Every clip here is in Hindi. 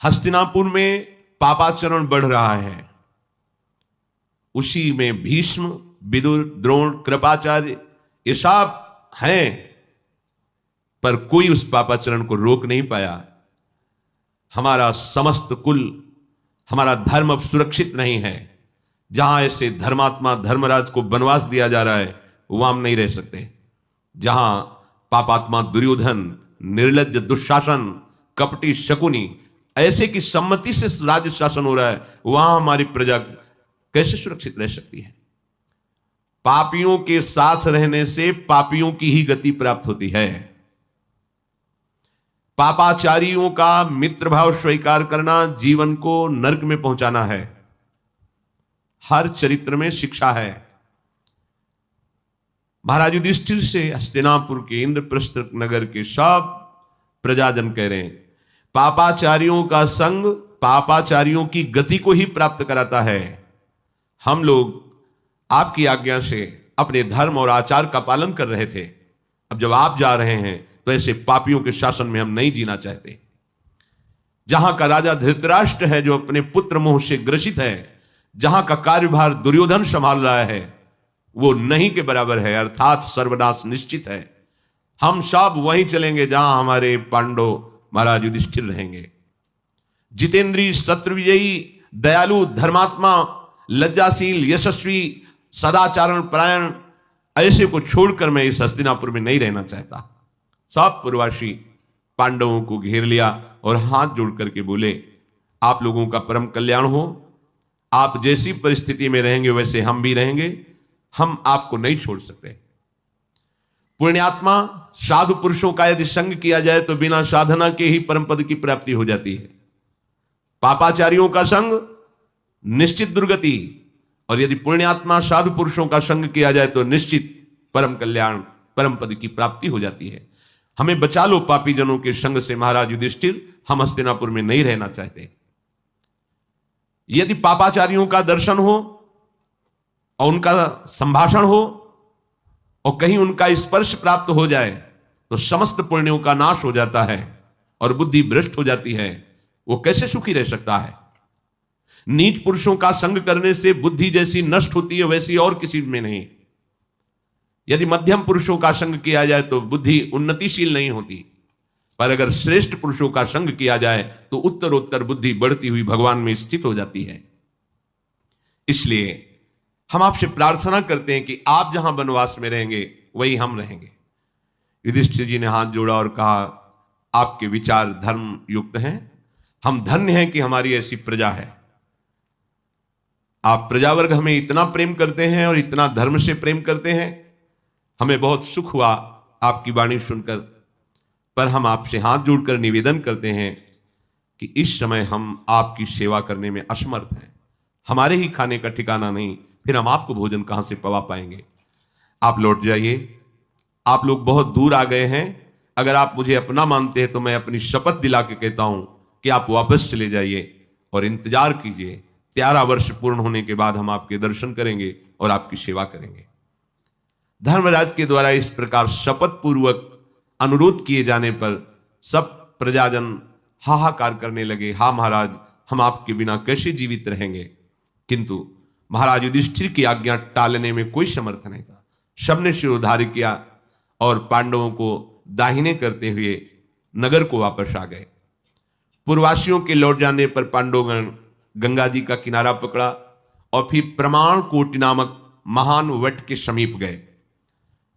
हस्तिनापुर में पापाचरण बढ़ रहा है, उसी में भीष्म, विदुर, द्रोण, कृपाचार्य ये सब हैं, पर कोई उस पापाचरण को रोक नहीं पाया। हमारा समस्त कुल, हमारा धर्म अब सुरक्षित नहीं है। जहां ऐसे धर्मात्मा धर्मराज को वनवास दिया जा रहा है वहां हम नहीं रह सकते। जहां पापात्मा दुर्योधन, निर्लज्ज दुशासन, कपटी शकुनी ऐसे की सम्मति से राज्य शासन हो रहा है, वहां हमारी प्रजा कैसे सुरक्षित रह सकती है? पापियों के साथ रहने से पापियों की ही गति प्राप्त होती है। पापाचारियों का मित्र भाव स्वीकार करना जीवन को नरक में पहुंचाना है। हर चरित्र में शिक्षा है। महाराज युधिष्ठिर से हस्तिनापुर के इंद्रप्रस्थ नगर के सब प्रजाजन कह रहे हैं, पापाचारियों का संग पापाचारियों की गति को ही प्राप्त कराता है। हम लोग आपकी आज्ञा से अपने धर्म और आचार का पालन कर रहे थे, अब जब आप जा रहे हैं तो ऐसे पापियों के शासन में हम नहीं जीना चाहते। जहां का राजा धृतराष्ट्र है जो अपने पुत्र मोह से ग्रसित है, जहां का कार्यभार दुर्योधन संभाल रहा है, वो नहीं के बराबर है, अर्थात सर्वनाश निश्चित है। हम सब वहीं चलेंगे जहां हमारे पांडव महाराज युधिष्ठिर रहेंगे। जितेंद्री, शत्रुविजयी, दयालु, धर्मात्मा, लज्जाशील, यशस्वी, सदाचारण परायण ऐसे को छोड़कर मैं इस हस्तिनापुर में नहीं रहना चाहता। सब पूर्ववासी पांडवों को घेर लिया और हाथ जोड़ करके बोले, आप लोगों का परम कल्याण हो। आप जैसी परिस्थिति में रहेंगे वैसे हम भी रहेंगे, हम आपको नहीं छोड़ सकते। पुण्यात्मा साधु पुरुषों का यदि संग किया जाए तो बिना साधना के ही परम पद की प्राप्ति हो जाती है। पापाचारियों का संग निश्चित दुर्गति, और यदि पुण्यात्मा साधु पुरुषों का संग किया जाए तो निश्चित परम कल्याण, परम पद की प्राप्ति हो जाती है। हमें बचा लो पापी जनों के संग से महाराज युधिष्ठिर, हम हस्तिनापुर में नहीं रहना चाहते। यदि पापाचारियों का दर्शन हो और उनका संभाषण हो और कहीं उनका स्पर्श प्राप्त हो जाए तो समस्त पुण्यों का नाश हो जाता है और बुद्धि भ्रष्ट हो जाती है। वो कैसे सुखी रह सकता है? नीच पुरुषों का संग करने से बुद्धि जैसी नष्ट होती है वैसी और किसी में नहीं। यदि मध्यम पुरुषों का संग किया जाए तो बुद्धि उन्नतिशील नहीं होती, पर अगर श्रेष्ठ पुरुषों का संग किया जाए तो उत्तरोत्तर बुद्धि बढ़ती हुई भगवान में स्थित हो जाती है। इसलिए हम आपसे प्रार्थना करते हैं कि आप जहां वनवास में रहेंगे वही हम रहेंगे। युधिष्ठिर जी ने हाथ जोड़ा और कहा, आपके विचार धर्म युक्त हैं, हम धन्य हैं कि हमारी ऐसी प्रजा है। आप प्रजावर्ग हमें इतना प्रेम करते हैं और इतना धर्म से प्रेम करते हैं, हमें बहुत सुख हुआ आपकी वाणी सुनकर। पर हम आपसे हाथ जोड़कर निवेदन करते हैं कि इस समय हम आपकी सेवा करने में असमर्थ हैं। हमारे ही खाने का ठिकाना नहीं, फिर हम आपको भोजन कहां से पवा पाएंगे? आप लौट जाइए। आप लोग बहुत दूर आ गए हैं। अगर आप मुझे अपना मानते हैं तो मैं अपनी शपथ दिला के कहता हूं कि आप वापस चले जाइए और इंतजार कीजिए। 13 वर्ष पूर्ण होने के बाद हम आपके दर्शन करेंगे और आपकी सेवा करेंगे। धर्मराज के द्वारा इस प्रकार शपथ पूर्वक अनुरोध किए जाने पर सब प्रजाजन हाहाकार करने लगे, हा महाराज, हम आपके बिना कैसे जीवित रहेंगे? किंतु महाराज युधिष्ठिर की आज्ञा टालने में कोई समर्थ नहीं था। सबने शिरोधार्य किया और पांडवों को दाहिने करते हुए नगर को वापस आ गए। पूर्ववासियों के लौट जाने पर पांडवगण गंगा जी का किनारा पकड़ा और फिर प्रमाण कोटि नामक महान वट के समीप गए।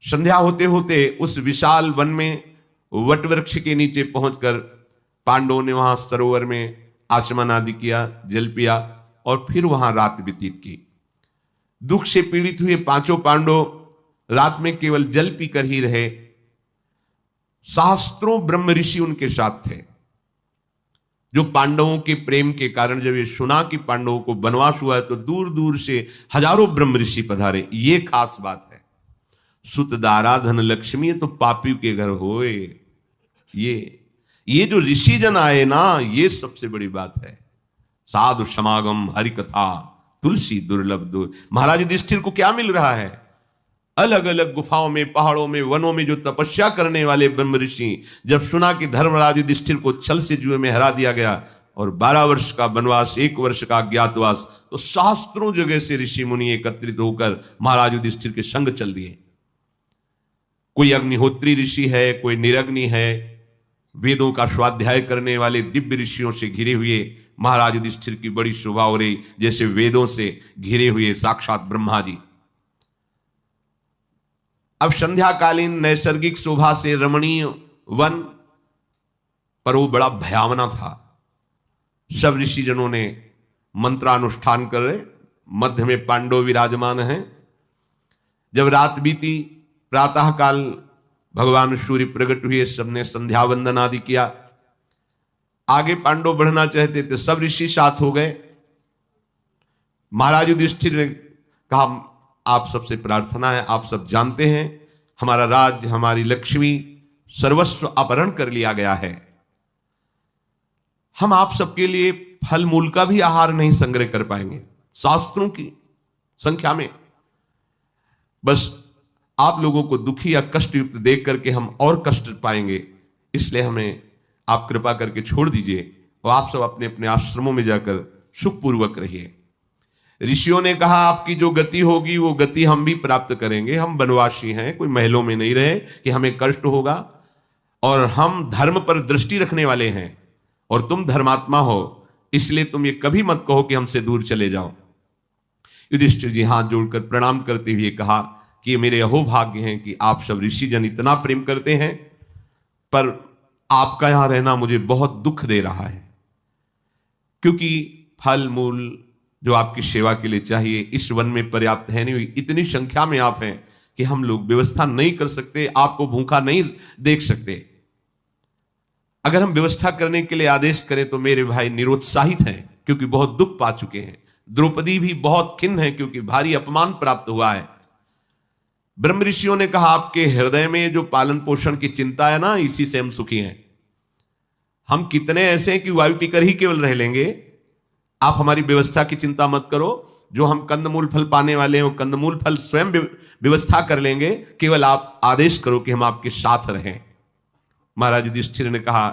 संध्या होते होते उस विशाल वन में वट वृक्ष के नीचे पहुंचकर पांडवों ने वहां सरोवर में आचमन आदि किया, जल पिया और फिर वहां रात व्यतीत की। दुख से पीड़ित हुए पांचों पांडव रात में केवल जल पीकर ही रहे। सहस्त्रों ब्रह्म ऋषि उनके साथ थे, जो पांडवों के प्रेम के कारण जब ये सुना कि पांडवों को वनवास हुआ है तो दूर दूर से हजारों ब्रह्म ऋषि पधारे। ये खास बात है। सुत दारा धन लक्ष्मी तो पापी के घर होए। ये जो ऋषि जन आए ना, ये सबसे बड़ी बात है। साधु समागम, हरि कथा, तुलसी दुर्लभ। महाराज युधिष्ठिर को क्या मिल रहा है? अलग अलग गुफाओं में, पहाड़ों में, वनों में जो तपस्या करने वाले ब्रह्म ऋषि जब सुना कि धर्मराज युधिष्ठिर को छल से जुए में हरा दिया गया और 12 वर्ष का वनवास, 1 वर्ष का अज्ञातवास। तो शास्त्रों जगह से ऋषि मुनि एकत्रित होकर महाराज युधिष्ठिर के संग चल दिए। कोई अग्निहोत्री ऋषि है, कोई निरग्नि है, वेदों का स्वाध्याय करने वाले दिव्य ऋषियों से घिरे हुए महाराज युधिष्ठिर की बड़ी शोभा हो रही, जैसे वेदों से घिरे हुए साक्षात ब्रह्मा जी। अब संध्याकालीन नैसर्गिक शोभा से रमणीय वन, पर वो बड़ा भयावना था। सब ऋषिजनों ने मंत्रानुष्ठान कर रहे, मध्य में पांडव विराजमान हैं। जब रात बीती, प्रातः काल भगवान सूर्य प्रकट हुए, सबने संध्या वंदन आदि किया। आगे पांडव बढ़ना चाहते थे, सब ऋषि साथ हो गए। महाराज युधिष्ठिर ने कहा, आप सबसे प्रार्थना है, आप सब जानते हैं हमारा राज्य, हमारी लक्ष्मी, सर्वस्व अपहरण कर लिया गया है। हम आप सबके लिए फल मूल का भी आहार नहीं संग्रह कर पाएंगे शास्त्रों की संख्या में। बस आप लोगों को दुखी या कष्ट युक्त देख करके हम और कष्ट पाएंगे, इसलिए हमें आप कृपा करके छोड़ दीजिए और आप सब अपने अपने आश्रमों में जाकर सुखपूर्वक रहिए। ऋषियों ने कहा, आपकी जो गति होगी वो गति हम भी प्राप्त करेंगे। हम वनवासी हैं, कोई महलों में नहीं रहे कि हमें कष्ट होगा, और हम धर्म पर दृष्टि रखने वाले हैं और तुम धर्मात्मा हो, इसलिए तुम ये कभी मत कहो कि हमसे दूर चले जाओ। युधिष्ठिर जी हाथ जोड़कर प्रणाम करते हुए कहा कि मेरे अहोभाग्य हैं कि आप सब ऋषिजन इतना प्रेम करते हैं, पर आपका यहां रहना मुझे बहुत दुख दे रहा है, क्योंकि फल मूल जो आपकी सेवा के लिए चाहिए इस वन में पर्याप्त है नहीं। इतनी संख्या में आप हैं कि हम लोग व्यवस्था नहीं कर सकते, आपको भूखा नहीं देख सकते। अगर हम व्यवस्था करने के लिए आदेश करें तो मेरे भाई निरुत्साहित हैं, क्योंकि बहुत दुख पा चुके हैं। द्रौपदी भी बहुत खिन्न है, क्योंकि भारी अपमान प्राप्त हुआ है। ब्रह्म ऋषियों ने कहा, आपके हृदय में जो पालन पोषण की चिंता है ना, इसी से हम सुखी हैं। हम कितने ऐसे हैं कि वायु पीकर ही केवल रह लेंगे, आप हमारी व्यवस्था की चिंता मत करो। जो हम कंदमूल फल पाने वाले हैं वो कंदमूल फल स्वयं व्यवस्था कर लेंगे, केवल आप आदेश करो कि हम आपके साथ रहें। महाराज युधिष्ठिर ने कहा,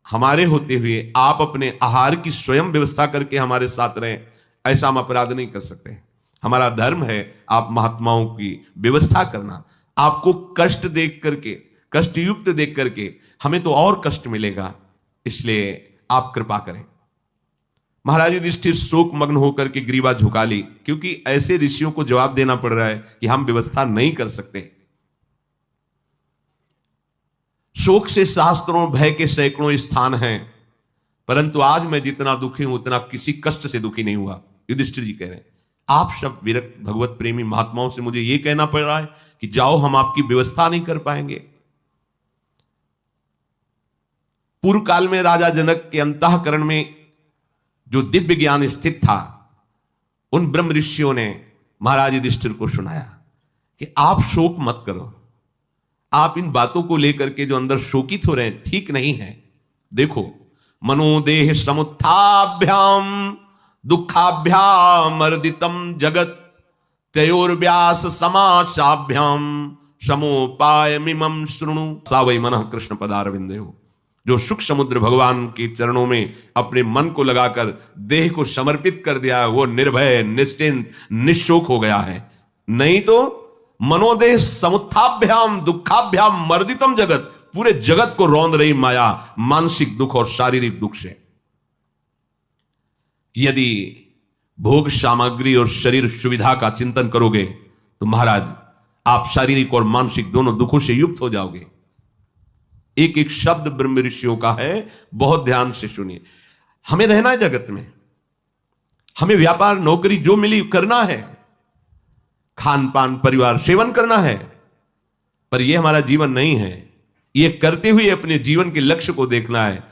हमारे होते हुए आप अपने आहार की स्वयं व्यवस्था करके हमारे साथ रहें, ऐसा हम अपराध नहीं कर सकते। हमारा धर्म है आप महात्माओं की व्यवस्था करना। आपको कष्ट देख करके, कष्ट युक्त देख करके हमें तो और कष्ट मिलेगा, इसलिए आप कृपा करें। महाराज युधिष्ठिर शोक मग्न होकर के ग्रीवा झुका ली, क्योंकि ऐसे ऋषियों को जवाब देना पड़ रहा है कि हम व्यवस्था नहीं कर सकते। शोक से शास्त्रों, भय के सैकड़ों स्थान हैं, परंतु आज मैं जितना दुखी हूं उतना किसी कष्ट से दुखी नहीं हुआ। युधिष्ठिर जी कह रहे हैं, आप सब विरक्त भगवत प्रेमी महात्माओं से मुझे यह कहना पड़ रहा है कि जाओ, हम आपकी व्यवस्था नहीं कर पाएंगे। पूर्व काल में राजा जनक के अंतःकरण में जो दिव्य ज्ञान स्थित था, उन ब्रह्म ऋषियों ने महाराज युधिष्ठिर को सुनाया कि आप शोक मत करो, आप इन बातों को लेकर के जो अंदर शोकित हो रहे हैं ठीक नहीं है। देखो, मनोदेह समुत्थाभ्याम दुखाभ्याम अर्दितम जगत तयोर्व्यास समासाभ्याम समोपायमिमं शृणु सा वै मनः कृष्ण पदारविंदेहो। जो सुख समुद्र भगवान के चरणों में अपने मन को लगाकर देह को समर्पित कर दिया है, वो निर्भय, निश्चिंत, निशोक हो गया है। नहीं तो मनोदेह समुत्थाभ्याम दुखाभ्याम मर्दितम जगत, पूरे जगत को रौंद रही माया मानसिक दुख और शारीरिक दुख से। यदि भोग सामग्री और शरीर सुविधा का चिंतन करोगे तो महाराज आप शारीरिक और मानसिक दोनों दुखों से युक्त हो जाओगे। एक एक शब्द ब्रह्म ऋषियों का है, बहुत ध्यान से सुनिए। हमें रहना है जगत में, हमें व्यापार नौकरी जो मिली करना है, खान पान परिवार सेवन करना है, पर यह हमारा जीवन नहीं है। यह करते हुए अपने जीवन के लक्ष्य को देखना है।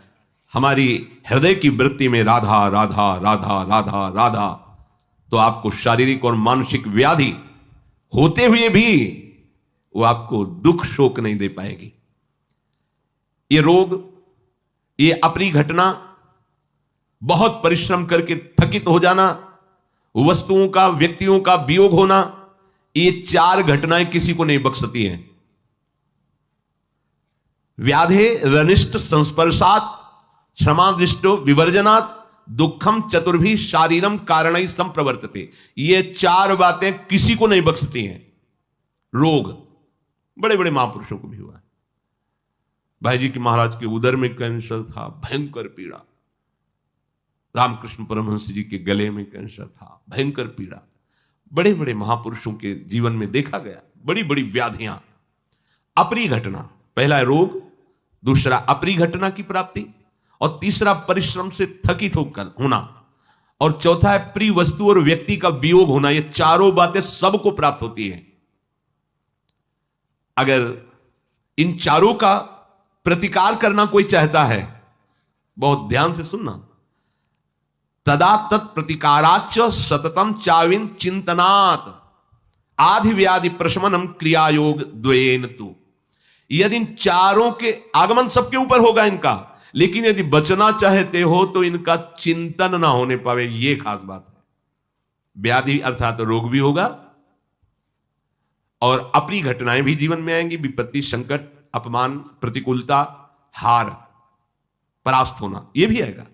हमारी हृदय की वृत्ति में राधा राधा राधा राधा राधा, तो आपको शारीरिक और मानसिक व्याधि होते हुए भी वो आपको दुख शोक नहीं दे पाएगी। ये रोग, ये अपनी घटना, बहुत परिश्रम करके थकित हो जाना, वस्तुओं का, व्यक्तियों का वियोग होना, ये 4 घटनाएं किसी को नहीं बख्शती हैं। व्याधे रनिष्ठ संस्पर्शात श्रमादिष्टो विवर्जनात् दुखम चतुर्भी शारीरम कारणै संप्रवर्तते। ये चार बातें किसी को नहीं बख्शती हैं। रोग बड़े बड़े महापुरुषों को भी हुआ है। भाई जी के महाराज के उदर में कैंसर था, भयंकर पीड़ा। रामकृष्ण परमहंस जी के गले में कैंसर था, भयंकर पीड़ा। बड़े बड़े महापुरुषों के जीवन में देखा गया बड़ी बड़ी व्याधियां। अप्रिय घटना, पहला है रोग, दूसरा अप्रिय घटना की प्राप्ति, और तीसरा परिश्रम से थकित होकर होना, और चौथा है प्रिय वस्तु और व्यक्ति का वियोग होना। ये चारों बातें सबको प्राप्त होती हैं। अगर इन चारों का प्रतिकार करना कोई चाहता है, बहुत ध्यान से सुनना, तदा तत्प्रतिकाराच सततम चाविन चिंतनात् आधि व्याधि प्रशमनम क्रियायोग द्वयेन तु। यदि इन चारों के आगमन सबके ऊपर होगा इनका, लेकिन यदि बचना चाहते हो तो इनका चिंतन ना होने पावे, यह खास बात है। व्याधि अर्थात रोग भी होगा और अप्रिय घटनाएं भी जीवन में आएंगी, विपत्ति, संकट, अपमान, प्रतिकूलता, हार, परास्त होना, यह भी आएगा।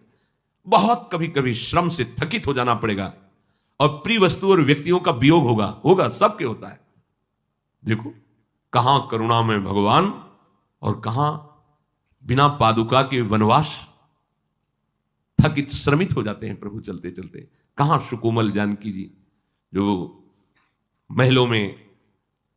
बहुत कभी कभी श्रम से थकित हो जाना पड़ेगा, और प्रिय वस्तु और व्यक्तियों का वियोग होगा सबके होता है। देखो कहां करुणा में भगवान और कहां बिना पादुका के वनवास, थकित श्रमित हो जाते हैं प्रभु चलते चलते। कहां सुकोमल जानकी जी जो महलों में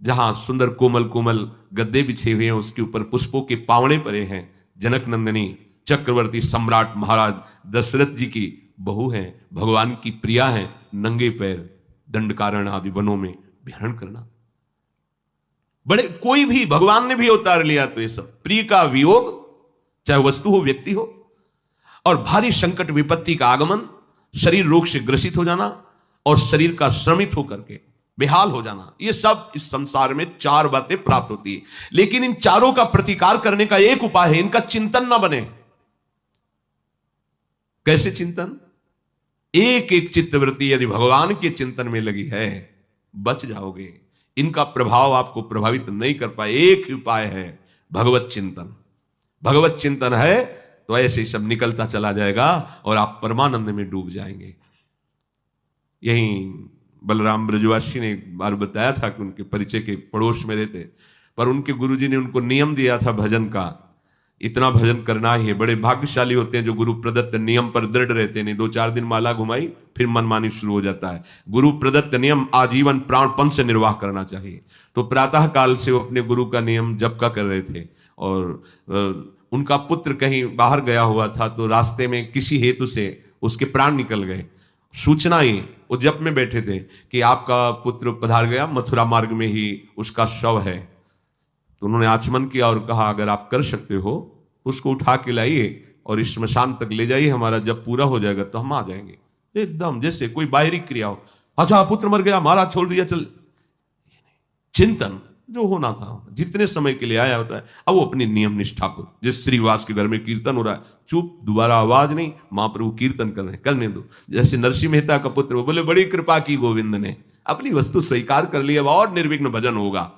जहां सुंदर कोमल कोमल गद्दे बिछे हुए हैं, उसके ऊपर पुष्पों के पावड़े पड़े हैं। जनक नंदिनी चक्रवर्ती सम्राट महाराज दशरथ जी की बहू हैं, भगवान की प्रिया हैं, नंगे पैर दंडकारण्य आदि वनों में विहरण करना। बड़े कोई भी भगवान ने भी उतार लिया तो ये सब प्रिय का वियोग, चाहे वस्तु हो व्यक्ति हो, और भारी संकट विपत्ति का आगमन, शरीर रोग से ग्रसित हो जाना, और शरीर का श्रमित होकर के बेहाल हो जाना, ये सब इस संसार में चार बातें प्राप्त होती है। लेकिन इन चारों का प्रतिकार करने का एक उपाय है, इनका चिंतन ना बने। कैसे चिंतन? एक एक चित्तवृत्ति यदि भगवान के चिंतन में लगी है, बच जाओगे। इनका प्रभाव आपको प्रभावित नहीं कर पाए। एक ही उपाय है, भगवत चिंतन। भगवत चिंतन है तो ऐसे ही सब निकलता चला जाएगा और आप परमानंद में डूब जाएंगे। यही बलराम ब्रजवासी ने एक बार बताया था कि उनके परिचय के पड़ोस में रहते, पर उनके गुरुजी ने उनको नियम दिया था भजन का, इतना भजन करना ही है। बड़े भाग्यशाली होते हैं जो गुरु प्रदत्त नियम पर दृढ़ रहते। नहीं 2-4 दिन माला घुमाई फिर मनमानी शुरू हो जाता है। गुरु प्रदत्त नियम आजीवन प्राणपन से निर्वाह करना चाहिए। तो प्रातः काल से वो अपने गुरु का नियम जप का कर रहे थे, और उनका पुत्र कहीं बाहर गया हुआ था, तो रास्ते में किसी हेतु से उसके प्राण निकल गए। सूचना ही वो जप में बैठे थे कि आपका पुत्र पधार गया, मथुरा मार्ग में ही उसका शव है। तो उन्होंने आचमन किया और कहा अगर आप कर सकते हो तो उसको उठा के लाइए और इस श्मशान तक ले जाइए, हमारा जब पूरा हो जाएगा तो हम आ जाएंगे। एकदम जैसे कोई बाहरी क्रिया हो, अच्छा पुत्र मर गया, महाराज छोड़ दिया, चल। चिंतन जो होना था, जितने समय के लिए आया होता है। अब वो अपनी नियम निष्ठा पर, जिस श्रीवास के घर में कीर्तन हो रहा है, चुप, दोबारा आवाज नहीं, महाप्रभु कीर्तन कर रहे हैं, करने दो। जैसे नरसिंह मेहता का पुत्र, वो बोले बड़ी कृपा की गोविंद ने, अपनी वस्तु स्वीकार कर ली, अब और निर्विघ्न भजन होगा।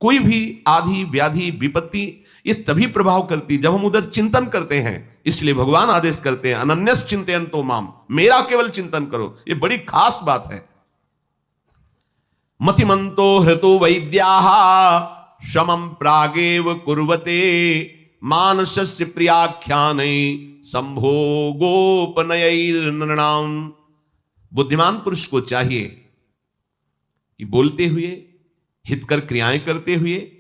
कोई भी आधि व्याधि विपत्ति ये तभी प्रभाव करती जब हम उधर चिंतन करते हैं। इसलिए भगवान आदेश करते हैं अनन्यस चिंतयन्तो माम, मेरा केवल चिंतन करो। ये बड़ी खास बात है। मतिमंतो हृतो वैद्याः शमं प्रागेव कुर्वते मानसस्य प्रियाख्यानै संभोगोपनयैर्नृणाम्। बुद्धिमान पुरुष को चाहिए कि बोलते हुए, हितकर क्रियाएं करते हुए,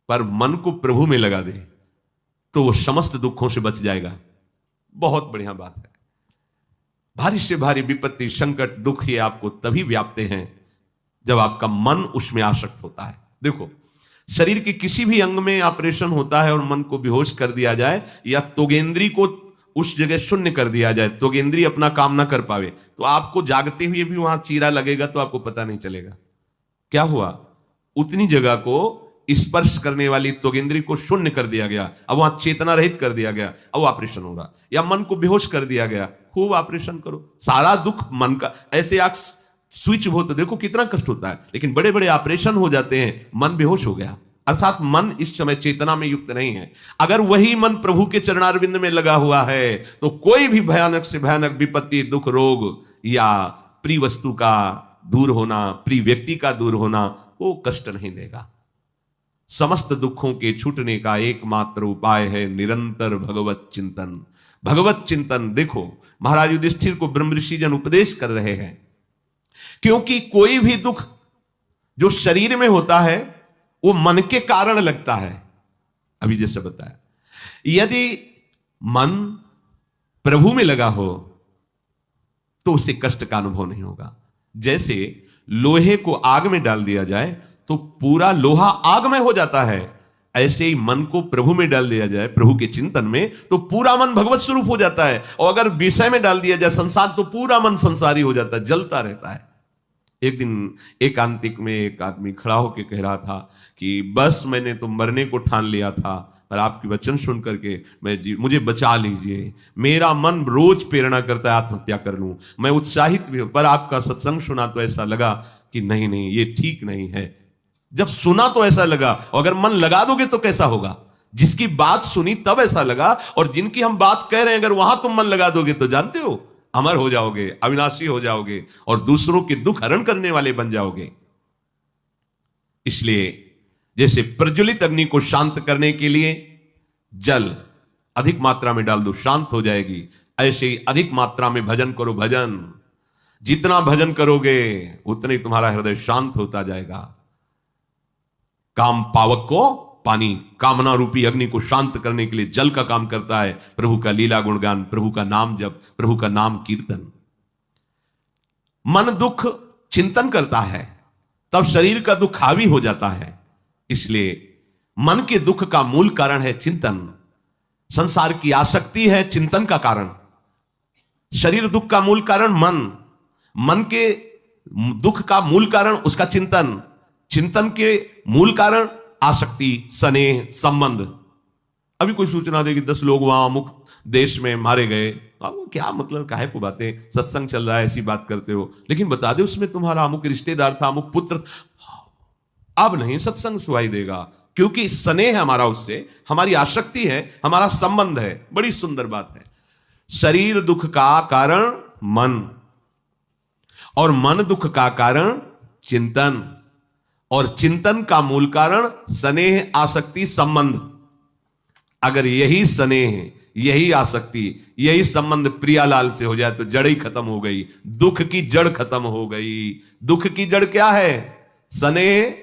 पर मन को प्रभु में लगा दे तो वो समस्त दुखों से बच जाएगा। बहुत बढ़िया बात है। भारी से भारी विपत्ति, संकट, दुख ये आपको तभी व्यापते हैं जब आपका मन उसमें आसक्त होता है। देखो, शरीर के किसी भी अंग में ऑपरेशन होता है और मन को बेहोश कर दिया जाए, या त्वगेंद्री को उस जगह शून्य कर दिया जाए, त्वगेंद्री अपना काम ना कर पावे, तो आपको जागते हुए भी वहां चीरा लगेगा तो आपको पता नहीं चलेगा क्या हुआ। उतनी जगह को स्पर्श करने वाली त्वगेंद्री को शून्य कर दिया गया, अब वहां चेतना रहित कर दिया गया, अब ऑपरेशन हो रहा। या मन को बेहोश कर दिया गया, खूब ऑपरेशन करो, सारा दुख मन का। ऐसे आंख स्विच हो तो देखो कितना कष्ट होता है, लेकिन बड़े बड़े ऑपरेशन हो जाते हैं, मन बेहोश हो गया, अर्थात मन इस समय चेतना में युक्त नहीं है। अगर वही मन प्रभु के चरणारविंद में लगा हुआ है तो कोई भी भयानक से भयानक विपत्ति, दुख, रोग या प्रिय वस्तु का दूर होना, प्रिय व्यक्ति का दूर होना, वो कष्ट नहीं देगा। समस्त दुखों के छूटने का एकमात्र उपाय है निरंतर भगवत चिंतन। भगवत चिंतन, देखो महाराज युधिष्ठिर को ब्रह्म ऋषि जन उपदेश कर रहे हैं, क्योंकि कोई भी दुख जो शरीर में होता है वो मन के कारण लगता है। अभी जैसे बताया, यदि मन प्रभु में लगा हो तो उसे कष्ट का अनुभव नहीं होगा। जैसे लोहे को आग में डाल दिया जाए तो पूरा लोहा आग में हो जाता है, ऐसे ही मन को प्रभु में डाल दिया जाए, प्रभु के चिंतन में, तो पूरा मन भगवत स्वरूप हो जाता है। और अगर विषय में डाल दिया जाए संसार, तो पूरा मन संसारी हो जाता है, जलता रहता है। एक दिन एकांतिक में एक आदमी खड़ा होकर कह रहा था कि बस मैंने तो मरने को ठान लिया था, पर आपके वचन सुन करके मुझे बचा लीजिए। मेरा मन रोज प्रेरणा करता है आत्महत्या कर लूं, मैं उत्साहित भी हूं, पर आपका सत्संग सुना तो ऐसा लगा कि नहीं नहीं, ये ठीक नहीं है। जब सुना तो ऐसा लगा, और अगर मन लगा दोगे तो कैसा होगा? जिसकी बात सुनी तब ऐसा लगा, और जिनकी हम बात कह रहे हैं अगर वहां तुम मन लगा दोगे तो जानते हो अमर हो जाओगे, अविनाशी हो जाओगे, और दूसरों के दुख हरण करने वाले बन जाओगे। इसलिए जैसे प्रज्वलित अग्नि को शांत करने के लिए जल अधिक मात्रा में डाल दो, शांत हो जाएगी, ऐसे ही अधिक मात्रा में भजन करो। भजन जितना भजन करोगे उतना ही तुम्हारा हृदय शांत होता जाएगा। काम पावक को पानी, कामना रूपी अग्नि को शांत करने के लिए जल का काम करता है। प्रभु का लीला गुणगान, प्रभु का नाम जप, प्रभु का नाम कीर्तन। मन दुख चिंतन करता है तब शरीर का दुख हावी हो जाता है। इसलिए मन के दुख का मूल कारण है चिंतन। संसार की आसक्ति है चिंतन का कारण। शरीर दुख का मूल कारण मन, मन के दुख का मूल कारण उसका चिंतन, चिंतन के मूल कारण आसक्ति, स्नेह, संबंध। अभी कोई सूचना दे कि 10 लोग वहां अमुक देश में मारे गए, अब क्या मतलब, काहे को बातें, सत्संग चल रहा है ऐसी बात करते हो, लेकिन बता दे उसमें तुम्हारा अमुक रिश्तेदार था, अमुक पुत्र। अब नहीं सत्संग सुनाई देगा, क्योंकि स्नेह है हमारा उससे, हमारी आसक्ति है, हमारा संबंध है। बड़ी सुंदर बात है। शरीर दुख का कारण मन, और मन दुख का कारण चिंतन, और चिंतन का मूल कारण स्नेह, आसक्ति, संबंध। अगर यही स्नेह, यही आसक्ति, यही संबंध प्रियालाल से हो जाए तो जड़ ही खत्म हो गई, दुख की जड़ खत्म हो गई। दुख की जड़ क्या है? स्नेह,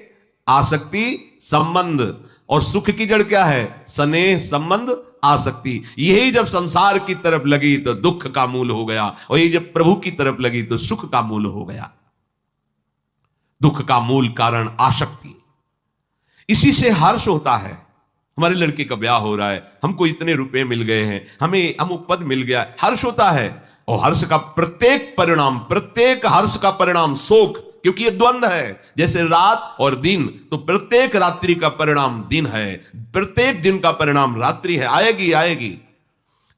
आसक्ति, संबंध। और सुख की जड़ क्या है? स्नेह, संबंध, आसक्ति। यही जब संसार की तरफ लगी तो दुख का मूल हो गया, और यही जब प्रभु की तरफ लगी तो सुख का मूल हो गया। दुख का मूल कारण आसक्ति। इसी से हर्ष होता है। हमारे लड़के का ब्याह हो रहा है, हमको इतने रुपए मिल गए हैं, हमें अमुक पद मिल गया, हर्ष होता है। और हर्ष का प्रत्येक परिणाम, प्रत्येक हर्ष का परिणाम शोक, क्योंकि ये द्वंद्व है। जैसे रात और दिन, तो प्रत्येक रात्रि का परिणाम दिन है, प्रत्येक दिन का परिणाम रात्रि है, आएगी आएगी।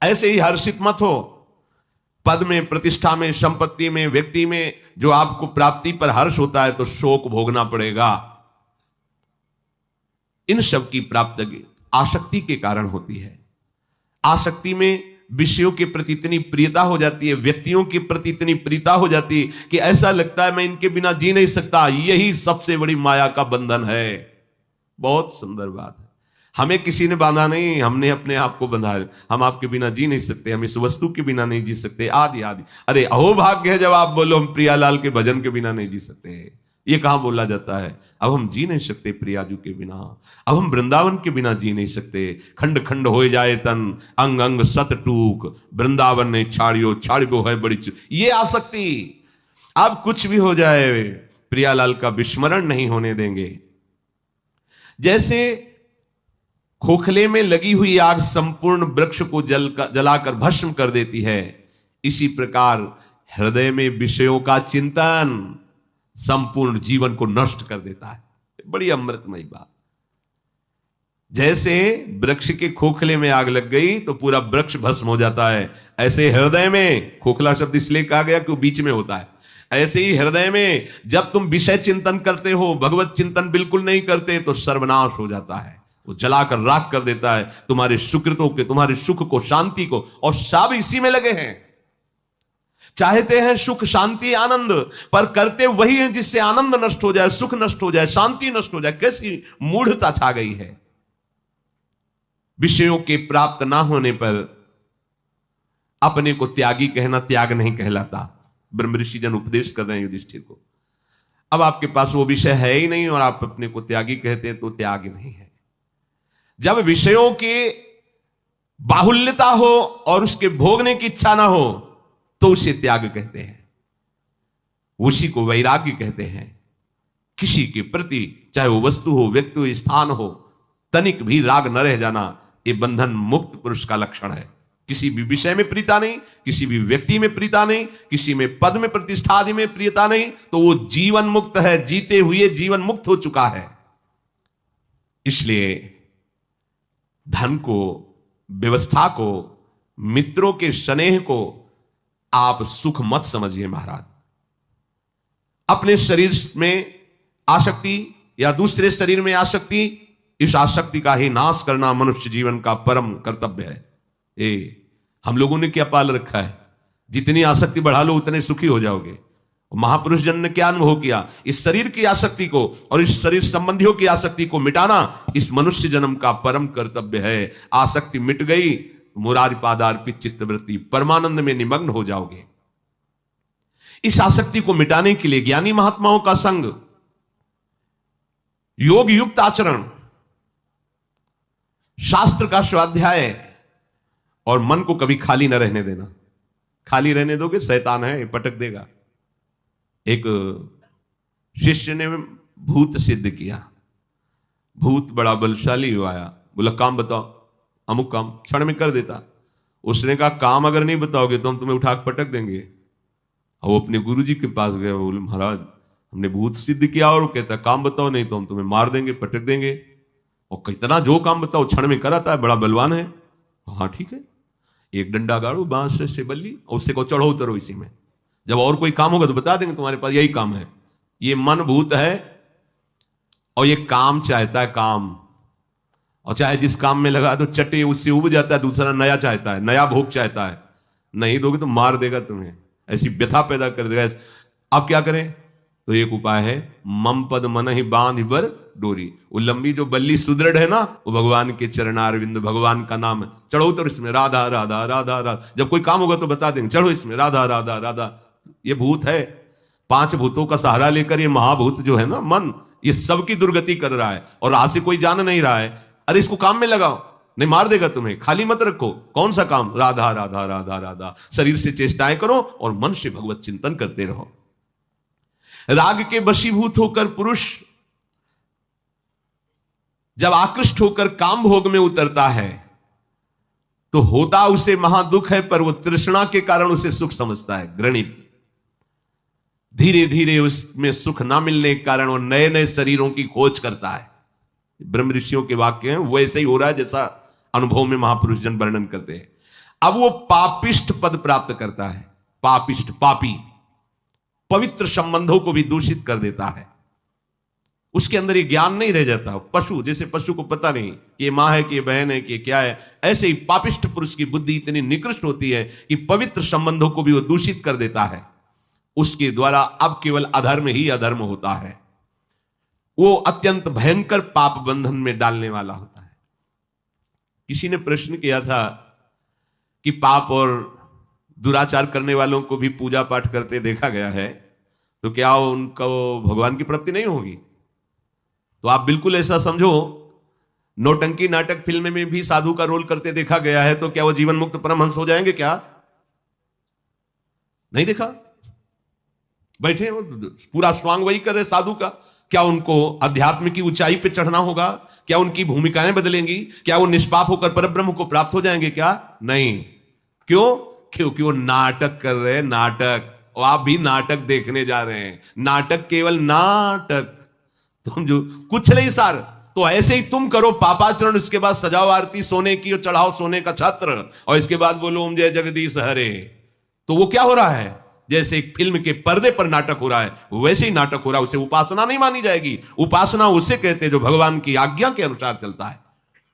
ऐसे ही हर्षित मत हो। पद में, प्रतिष्ठा में, संपत्ति में, व्यक्ति में जो आपको प्राप्ति पर हर्ष होता है तो शोक भोगना पड़ेगा। इन सब की प्राप्ति आसक्ति के कारण होती है। आसक्ति में विषयों के प्रति इतनी प्रियता हो जाती है, व्यक्तियों के प्रति इतनी प्रियता हो जाती है कि ऐसा लगता है मैं इनके बिना जी नहीं सकता। यही सबसे बड़ी माया का बंधन है। बहुत सुंदर बात है। हमें किसी ने बांधा नहीं, हमने अपने आप को बंधा है। हम आपके बिना जी नहीं सकते, हम इस वस्तु के बिना नहीं जी सकते, आदि आदि। अरे अहो भाग्य है जब आप बोलो हम प्रियालाल के भजन के बिना नहीं जी सकते। ये कहां बोला जाता है? अब हम जी नहीं सकते प्रियाजू के बिना, अब हम वृंदावन के बिना जी नहीं सकते। खंड खंड हो जाए तन, अंग अंग सत टूक, वृंदावन ने छाड़ियो छाड़ियो है बड़ी चूक। ये आसक्ति। अब कुछ भी हो जाए प्रियालाल का विस्मरण नहीं होने देंगे। जैसे खोखले में लगी हुई आग संपूर्ण वृक्ष को जलाकर भस्म कर देती है, इसी प्रकार हृदय में विषयों का चिंतन संपूर्ण जीवन को नष्ट कर देता है। बड़ी अमृतमयी बात। जैसे वृक्ष के खोखले में आग लग गई तो पूरा वृक्ष भस्म हो जाता है, ऐसे हृदय में, खोखला शब्द इसलिए कहा गया कि वो बीच में होता है, ऐसे ही हृदय में जब तुम विषय चिंतन करते हो, भगवत चिंतन बिल्कुल नहीं करते, तो सर्वनाश हो जाता है। वो जलाकर राख कर देता है तुम्हारे सुकृतों के, तुम्हारे सुख को, शांति को, और सब इसी में लगे हैं। चाहते हैं सुख, शांति, आनंद, पर करते वही है जिससे आनंद नष्ट हो जाए, सुख नष्ट हो जाए, शांति नष्ट हो जाए। कैसी मूढ़ता छा गई है। विषयों के प्राप्त ना होने पर अपने को त्यागी कहना त्याग नहीं कहलाता। ब्रह्म ऋषि जन उपदेश कर रहे हैं युधिष्ठिर को। अब आपके पास वो विषय है ही नहीं और आप अपने को त्यागी कहते हैं, तो त्याग नहीं है। जब विषयों की बाहुल्यता हो और उसके भोगने की इच्छा ना हो, तो उसे त्याग कहते हैं, उसी को वैराग्य कहते हैं। किसी के प्रति, चाहे वो वस्तु हो, व्यक्ति हो, स्थान हो, तनिक भी राग न रह जाना, ये बंधन मुक्त पुरुष का लक्षण है। किसी भी विषय में प्रीता नहीं, किसी भी व्यक्ति में प्रीता नहीं, किसी में पद में, प्रतिष्ठा आदि में प्रियता नहीं, तो वो जीवन मुक्त है, जीते हुए जीवन मुक्त हो चुका है। इसलिए धन को, व्यवस्था को, मित्रों के स्नेह को आप सुख मत समझिए महाराज। अपने शरीर में आसक्ति या दूसरे शरीर में आसक्ति, इस आसक्ति का ही नाश करना मनुष्य जीवन का परम कर्तव्य है। हम लोगों ने क्या पाल रखा है, जितनी आसक्ति बढ़ा लो उतने सुखी हो जाओगे। महापुरुष जन ने क्या अनुभव किया, इस शरीर की आसक्ति को और इस शरीर संबंधियों की आसक्ति को मिटाना इस मनुष्य जन्म का परम कर्तव्य है। आसक्ति मिट गई, मुरारी पादार्पित चित्तवृत्ति, परमानंद में निमग्न हो जाओगे। इस आसक्ति को मिटाने के लिए ज्ञानी महात्माओं का संग, योग युक्त आचरण, शास्त्र का स्वाध्याय और मन को कभी खाली न रहने देना। खाली रहने दोगे शैतान है, पटक देगा। एक शिष्य ने भूत सिद्ध किया। भूत बड़ा बलशाली हुआ आया, बोला काम बताओ, अमुक काम क्षण में कर देता। उसने कहा काम अगर नहीं बताओगे तो हम तुम्हें उठा पटक देंगे। और वो अपने गुरुजी के पास गए, बोले महाराज हमने भूत सिद्ध किया, और कहता काम बताओ नहीं तो हम तुम्हें मार देंगे, पटक देंगे। और कितना जो काम बताओ क्षण में कराता है, बड़ा बलवान है। हाँ ठीक है, एक डंडा गाड़ो बांस से बल्ली और उससे को चढ़ो उतरो इसी में, जब और कोई काम होगा तो बता देंगे तुम्हारे पास यही काम है। ये मन भूत है और ये काम चाहता है काम, और चाहे जिस काम में लगा तो चटे उससे उब जाता है, दूसरा नया चाहता है, नया भोग चाहता है। नहीं दोगे तो मार देगा तुम्हें, ऐसी व्यथा पैदा कर देगा। अब क्या करें, तो एक उपाय है, मम पद मन ही बांध बर डोरी। वो लंबी जो बल्ली सुदृढ़ है ना, वो भगवान के चरणारविंद, भगवान का नाम है। चढ़ो तो इसमें राधा राधा राधा राधा, जब कोई काम होगा तो बता देंगे, चढ़ो इसमें राधा राधा राधा। ये भूत है, 5 भूतों का सहारा लेकर ये महाभूत जो है ना मन, ये सबकी दुर्गति कर रहा है और आज से कोई जान नहीं रहा है। अरे इसको काम में लगाओ, नहीं मार देगा तुम्हें। खाली मत रखो। कौन सा काम, राधा राधा राधा राधा। शरीर से चेष्टाएं करो और मन से भगवत चिंतन करते रहो। राग के वशीभूत होकर पुरुष जब आकृष्ट होकर काम भोग में उतरता है तो होता उसे महादुख है, पर वो तृष्णा के कारण उसे सुख समझता है, घृणित। धीरे धीरे उसमें सुख ना मिलने के कारण वो नए नए शरीरों की खोज करता है। ब्रह्म ऋषियों के वाक्य हैं, वैसे ही हो रहा है जैसा अनुभव में महापुरुष जन वर्णन करते हैं। अब वो पापिष्ट पद प्राप्त करता है। पापिष्ट, पापी, पवित्र संबंधों को भी दूषित कर देता है। उसके अंदर ये ज्ञान नहीं रह जाता। पशु, जैसे पशु को पता नहीं कि ये मां है कि ये बहन है कि ये क्या है, ऐसे ही पापिष्ट पुरुष की बुद्धि इतनी निकृष्ट होती है कि पवित्र संबंधों को भी वो दूषित कर देता है। उसके द्वारा अब केवल अधर्म ही अधर्म होता है। वो अत्यंत भयंकर पाप बंधन में डालने वाला होता है। किसी ने प्रश्न किया था कि पाप और दुराचार करने वालों को भी पूजा पाठ करते देखा गया है, तो क्या उनको भगवान की प्राप्ति नहीं होगी? तो आप बिल्कुल ऐसा समझो, नौटंकी नाटक फिल्म में भी साधु का रोल करते देखा गया है, तो क्या वो जीवन मुक्त परमहंस हो जाएंगे? क्या नहीं देखा? बैठे वो पूरा स्वांग वही कर रहे साधु का। क्या उनको अध्यात्म की ऊंचाई पे चढ़ना होगा? क्या उनकी भूमिकाएं बदलेंगी? क्या वो निष्पाप होकर परब्रह्म को प्राप्त हो जाएंगे? क्या नहीं। क्यों? क्योंकि वो नाटक कर रहे हैं, नाटक। और आप भी नाटक देखने जा रहे हैं। नाटक केवल नाटक, तुम जो कुछ नहीं सार। तो ऐसे ही तुम करो पापाचरण, उसके बाद सजाओ आरती सोने की और चढ़ाओ सोने का छत्र, और इसके बाद बोलो ओम जय जगदीश हरे। तो वो क्या हो रहा है? जैसे एक फिल्म के पर्दे पर नाटक हो रहा है वैसे ही नाटक हो रहा है, उसे उपासना नहीं मानी जाएगी। उपासना उसे कहते हैं जो भगवान की आज्ञा के अनुसार चलता है।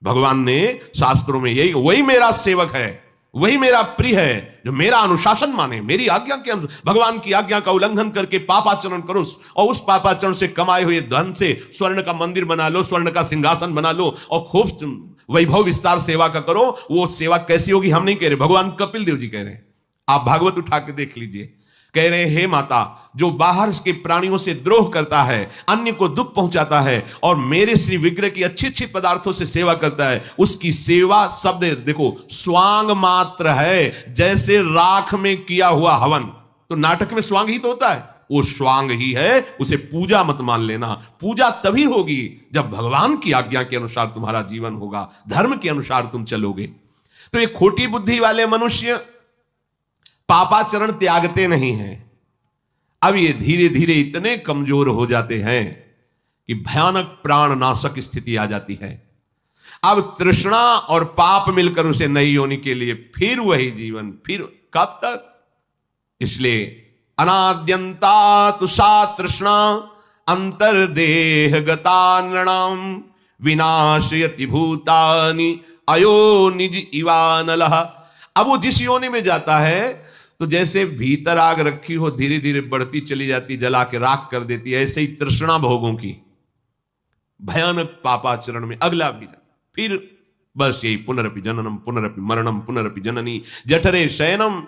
भगवान ने शास्त्रों में यही, वही मेरा सेवक है, वही मेरा प्रिय है जो मेरा अनुशासन माने, मेरी आज्ञा के अनुसार। भगवान की आज्ञा का उल्लंघन करके पापाचरण करो और उस पापाचरण से कमाए हुए धन से स्वर्ण का मंदिर बना लो, स्वर्ण का सिंहासन बना लो और खूब वैभव विस्तार सेवा का करो। वो सेवा कैसी होगी हम नहीं कह रहे, भगवान कपिल देव जी कह रहे हैं। आप भागवत उठा के देख लीजिए, कह रहे हैं हे माता, जो बाहर के प्राणियों से द्रोह करता है, अन्य को दुख पहुंचाता है और मेरे श्री विग्रह की अच्छी अच्छी पदार्थों से सेवा करता है, उसकी सेवा शब्द देखो स्वांग मात्र है, जैसे राख में किया हुआ हवन। तो नाटक में स्वांग ही तो होता है, वो स्वांग ही है, उसे पूजा मत मान लेना। पूजा तभी होगी जब भगवान की आज्ञा के अनुसार तुम्हारा जीवन होगा, धर्म के अनुसार तुम चलोगे। तो ये खोटी बुद्धि वाले मनुष्य पापाचरण त्यागते नहीं हैं। अब ये धीरे धीरे इतने कमजोर हो जाते हैं कि भयानक प्राण नाशक स्थिति आ जाती है। अब तृष्णा और पाप मिलकर उसे नई होने के लिए फिर वही जीवन, फिर कब तक? इसलिए अनाद्यंता तुषा तृष्णा अंतर्देह गता नृणाम विनाशयति भूतानि अयो निज इवानलः। अब वो जिस योनि में जाता है तो जैसे भीतर आग रखी हो धीरे धीरे बढ़ती चली जाती, जला के राख कर देती है, ऐसे ही तृष्णा भोगों की भयानक पापाचरण में अगला भी फिर बस यही पुनरपि जननम पुनरपि मरणम पुनरपि जननी जठरे शयनम।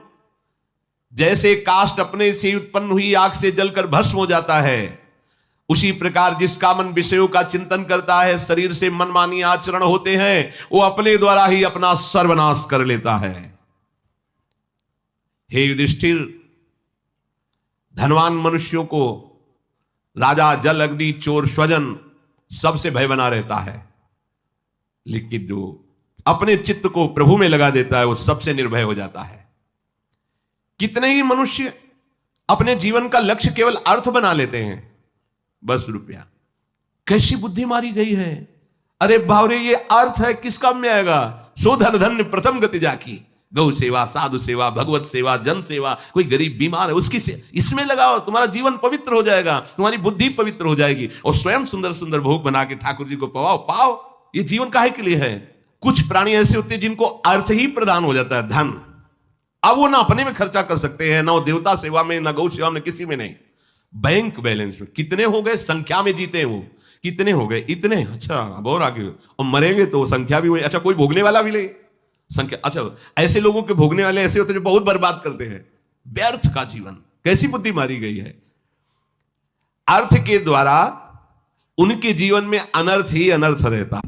जैसे काष्ठ अपने से उत्पन्न हुई आग से जलकर भस्म हो जाता है, उसी प्रकार जिसका मन विषयों का चिंतन करता है, शरीर से मनमानी आचरण होते हैं, वो अपने द्वारा ही अपना सर्वनाश कर लेता है। हे युधिष्ठिर, धनवान मनुष्यों को राजा, जल, अग्नि, चोर, स्वजन सबसे भय बना रहता है, लेकिन जो अपने चित्त को प्रभु में लगा देता है वो सबसे निर्भय हो जाता है। कितने ही मनुष्य अपने जीवन का लक्ष्य केवल अर्थ बना लेते हैं, बस रुपया। कैसी बुद्धि मारी गई है। अरे बावरे, ये अर्थ है, किस काम में आएगा? सो धन धन्य प्रथम गति जाकी, गौ सेवा, साधु सेवा, भगवत सेवा, जन सेवा। कोई गरीब बीमार है उसकी इसमें लगाओ, तुम्हारा जीवन पवित्र हो जाएगा, तुम्हारी बुद्धि पवित्र हो जाएगी और स्वयं सुंदर सुंदर भोग बना के ठाकुर जी को पाओ। ये जीवन काहे के लिए है? कुछ प्राणी ऐसे होते हैं जिनको अर्थ ही प्रदान हो जाता है, धन। अब वो ना अपने में खर्चा कर सकते हैं, ना वो देवता सेवा में, ना गौ सेवा में, किसी में नहीं। बैंक बैलेंस में कितने हो गए, संख्या में जीते हैं वो, कितने हो गए, इतने, अच्छा अब और आगे, और मरेंगे तो संख्या भी हुई। अच्छा, कोई भोगने वाला भी नहीं, संख्या। अच्छा, ऐसे लोगों के भोगने वाले ऐसे होते हैं जो बहुत बर्बाद करते हैं, व्यर्थ का जीवन। कैसी बुद्धि मारी गई है। अर्थ के द्वारा उनके जीवन में अनर्थ ही अनर्थ रहता।